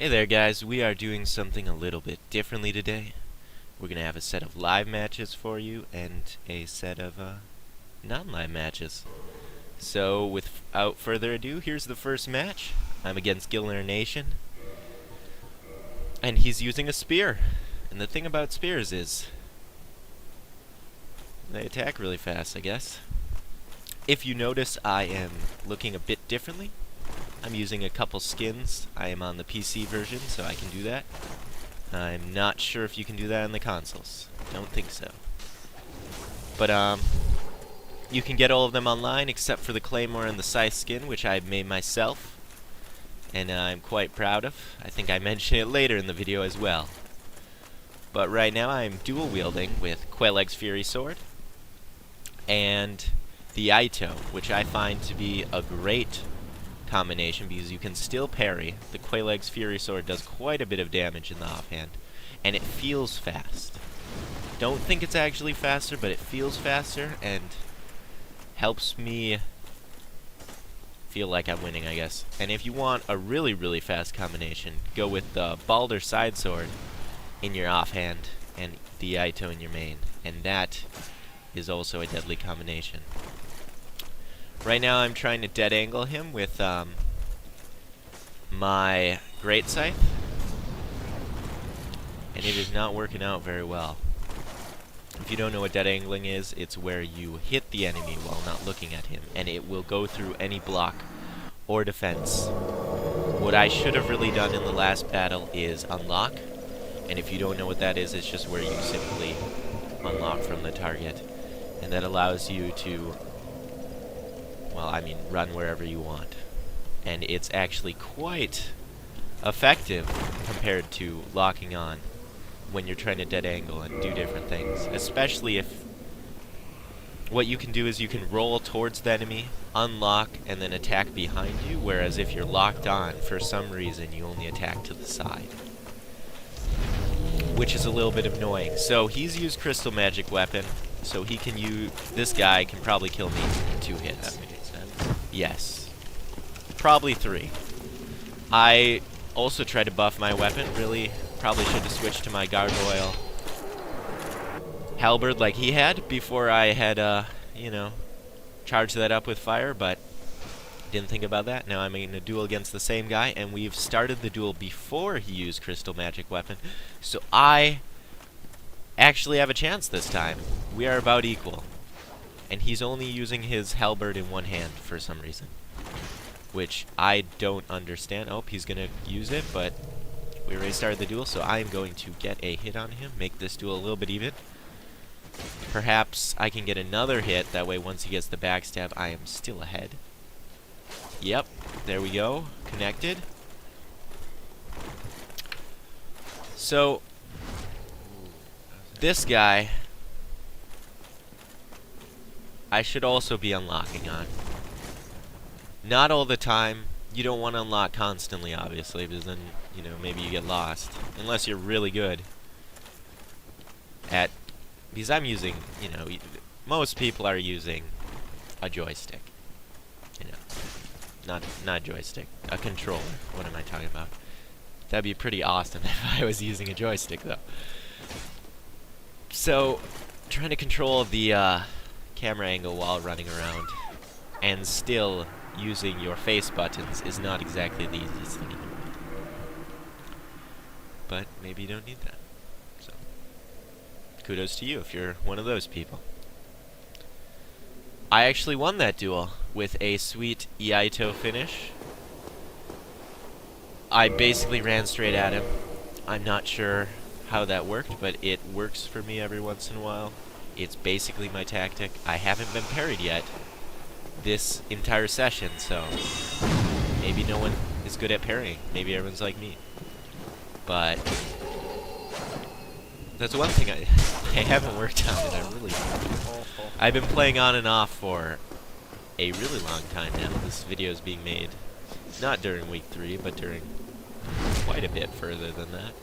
Hey there guys, we are doing something a little bit differently today. We're going to have a set of live matches for you and a set of non-live matches. So without further ado, here's the first match. I'm against Gilner Nation. And he's using a spear. And the thing about spears is they attack really fast, I guess. If you notice, I am looking a bit differently. I'm using a couple skins. I am on the PC version, so I can do that. I'm not sure if you can do that on the consoles. Don't think so. But, you can get all of them online except for the Claymore and the Scythe skin, which I've made myself. And I'm quite proud of. I think I mention it later in the video as well. But right now I'm dual wielding with Quelaag's Fury Sword and the Aito, which I find to be a great combination because you can still parry. The Quelaag's Fury Sword does quite a bit of damage in the offhand, and it feels fast. Don't think it's actually faster, but it feels faster and helps me feel like I'm winning, I guess. And if you want a really, really fast combination, go with the Balder Side Sword in your offhand and the Aito in your main, and that is also a deadly combination. Right now I'm trying to dead angle him with my Great Scythe, and it is not working out very well. If you don't know what dead angling is, it's where you hit the enemy while not looking at him, and it will go through any block or defense. What I should have really done in the last battle is unlock, and if you don't know what that is, it's just where you simply unlock from the target, and that allows you to, well, I mean, run wherever you want. And it's actually quite effective compared to locking on when you're trying to dead angle and do different things. Especially if what you can do is you can roll towards the enemy, unlock, and then attack behind you, whereas if you're locked on, for some reason, you only attack to the side, which is a little bit annoying. So he's used Crystal Magic Weapon, so he can use, this guy can probably kill me in 2 hits. Yes. Probably 3. I also tried to buff my weapon. Really, probably should have switched to my Gargoyle Halberd like he had before I had, you know, charged that up with fire, but didn't think about that. Now I'm in a duel against the same guy, and we've started the duel before he used Crystal Magic Weapon, so I actually have a chance this time. We are about equal. And he's only using his halberd in one hand for some reason, which I don't understand. Oh, he's gonna use it, but we already started the duel, so I am going to get a hit on him, make this duel a little bit even. Perhaps I can get another hit, that way once he gets the backstab, I am still ahead. Yep, there we go, connected. So, this guy I should also be unlocking on. Not all the time. You don't want to unlock constantly, obviously, because then, you know, maybe you get lost. Unless you're really good at... Because I'm using, you know, most people are using a joystick. You know, not joystick, a controller. What am I talking about? That'd be pretty awesome if I was using a joystick, though. So, trying to control the, camera angle while running around and still using your face buttons is not exactly the easiest thing in the world. But maybe you don't need that. So, kudos to you if you're one of those people. I actually won that duel with a sweet Aito finish. I basically ran straight at him. I'm not sure how that worked, but it works for me every once in a while. It's basically my tactic. I haven't been parried yet this entire session, so maybe no one is good at parrying. Maybe everyone's like me. But that's one thing I haven't worked on, and I've been playing on and off for a really long time now. This video is being made not during week 3, but during quite a bit further than that.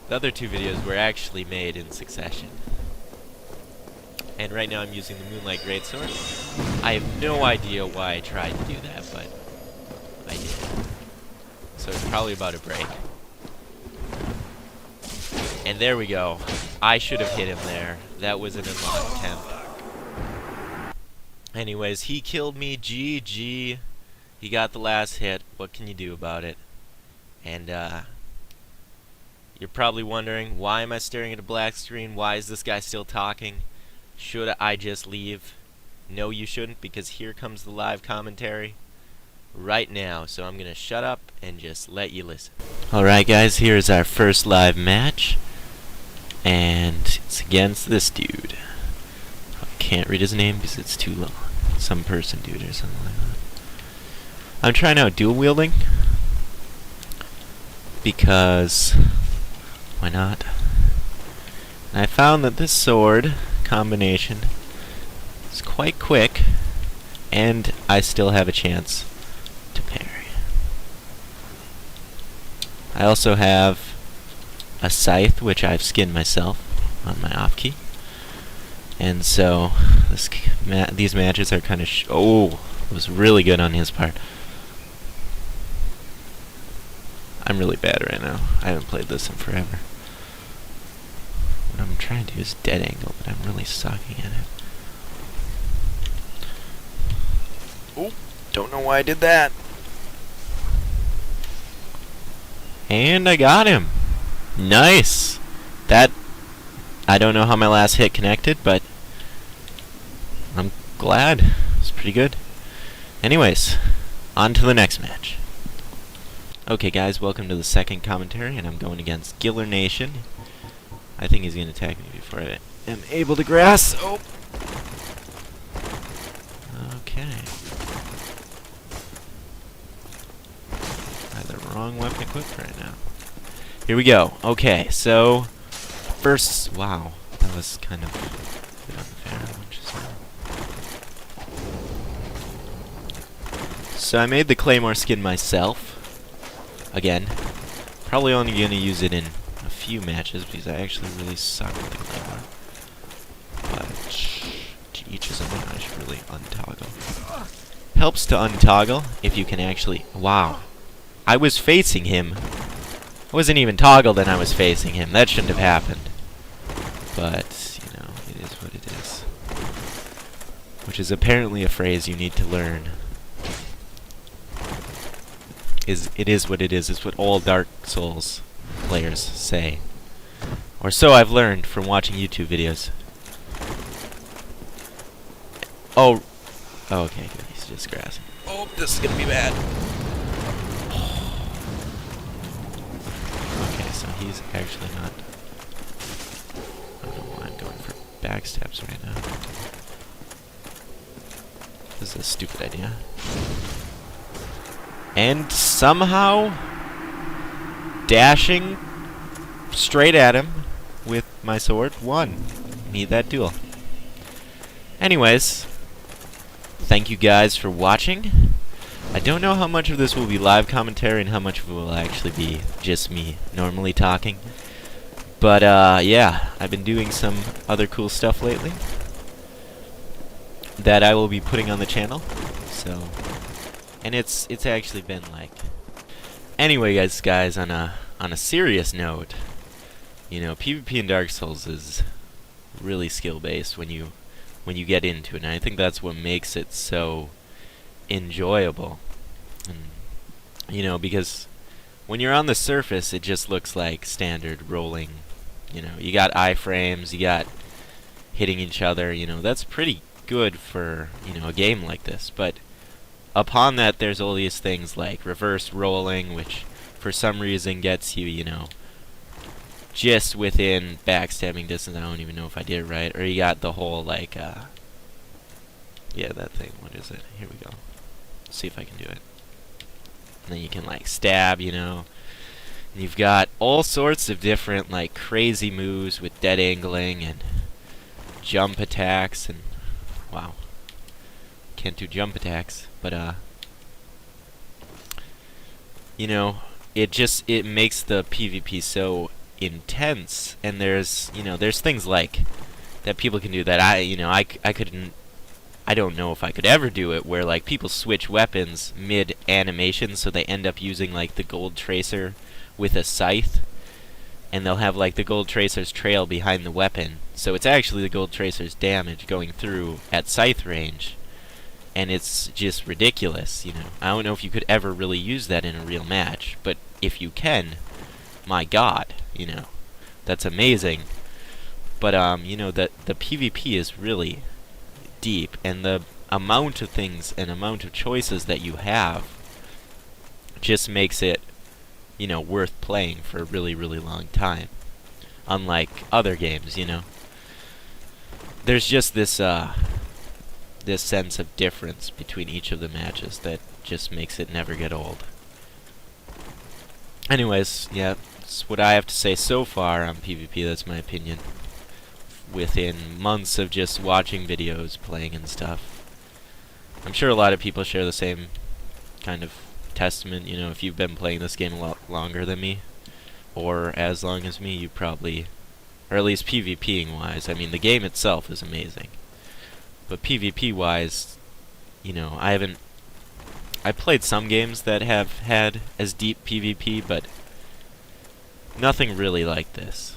The other 2 videos were actually made in succession. And right now I'm using the Moonlight Greatsword. I have no idea why I tried to do that, but I did. so it's probably about to break. And there we go. I should have hit him there. That was an unlocked attempt. Anyways, he killed me. GG. He got the last hit. What can you do about it? And, you're probably wondering, why am I staring at a black screen? Why is this guy still talking? Should I just leave? No, you shouldn't, because here comes the live commentary right now. So I'm gonna shut up and just let you listen. Alright guys, here's our first live match. And it's against this dude. I can't read his name because it's too long. Some person dude or something like that. I'm trying out dual wielding because why not? And I found that this sword combination is quite quick, and I still have a chance to parry. I also have a scythe, which I've skinned myself on my off key, and so these matches are kind of oh, it was really good on his part. I'm really bad right now. I haven't played this in forever. What I'm trying to do is dead angle, but I'm really sucking at it. Oh, don't know why I did that. And I got him. Nice. That, I don't know how my last hit connected, but I'm glad. It's pretty good. Anyways, on to the next match. Okay guys, welcome to the second commentary, and I'm going against Giller Nation. I think he's going to attack me before I am able to grasp. Oh. Okay. I have the wrong weapon equipped right now. Here we go. Okay, so first, wow, that was kind of a bit unfair. So I made the claymore skin myself. Again, probably only going to use it in a few matches because I actually really suck with the claymore. But to each his own. I should really untoggle. Helps to untoggle if you can actually. Wow, I was facing him. I wasn't even toggled and I was facing him. That shouldn't have happened. But you know, it is what it is. Which is apparently a phrase you need to learn. It is what it is. It's what all Dark Souls players say. Or so I've learned from watching YouTube videos. Oh, okay, good. He's just grassing. Oh, this is gonna be bad. Okay, so he's actually not. I don't know why I'm going for backstabs right now. This is a stupid idea. And somehow dashing straight at him with my sword won. Need that duel. Anyways, thank you guys for watching. I don't know how much of this will be live commentary and how much of it will actually be just me normally talking. But yeah, I've been doing some other cool stuff lately that I will be putting on the channel. So, and it's actually been like. Anyway, guys, on a serious note, you know, PvP in Dark Souls is really skill based when you get into it, and I think that's what makes it so enjoyable. And, you know, because when you're on the surface, it just looks like standard rolling. You know, you got iframes, you got hitting each other. You know, that's pretty good for, you know, a game like this. But upon that, there's all these things like reverse rolling, which for some reason gets you, you know, just within backstabbing distance. I don't even know if I did it right. Or you got the whole, like, yeah, that thing. What is it? Here we go. Let's see if I can do it. And then you can, like, stab, you know. And you've got all sorts of different, like, crazy moves with dead angling and jump attacks and, wow. Can't do jump attacks, but, you know, it makes the PvP so intense, and there's, you know, there's things like that people can do that I couldn't I don't know if I could ever do it, where like people switch weapons mid-animation, so they end up using like the gold tracer with a scythe, and they'll have like the gold tracer's trail behind the weapon, so it's actually the gold tracer's damage going through at scythe range, and it's just ridiculous, you know. I don't know if you could ever really use that in a real match, but if you can, my god, you know, that's amazing. But you know, the PvP is really deep, and the amount of things and amount of choices that you have just makes it, you know, worth playing for a really, really long time. Unlike other games, you know. There's just this this sense of difference between each of the matches that just makes it never get old. Anyways, yeah, that's what I have to say so far on PvP. That's my opinion. Within months of just watching videos, playing and stuff. I'm sure a lot of people share the same kind of testament. You know, if you've been playing this game a lot longer than me, or as long as me, you probably, or at least PvPing wise, I mean, the game itself is amazing. But PvP wise, you know, I played some games that have had as deep PvP, but nothing really like this.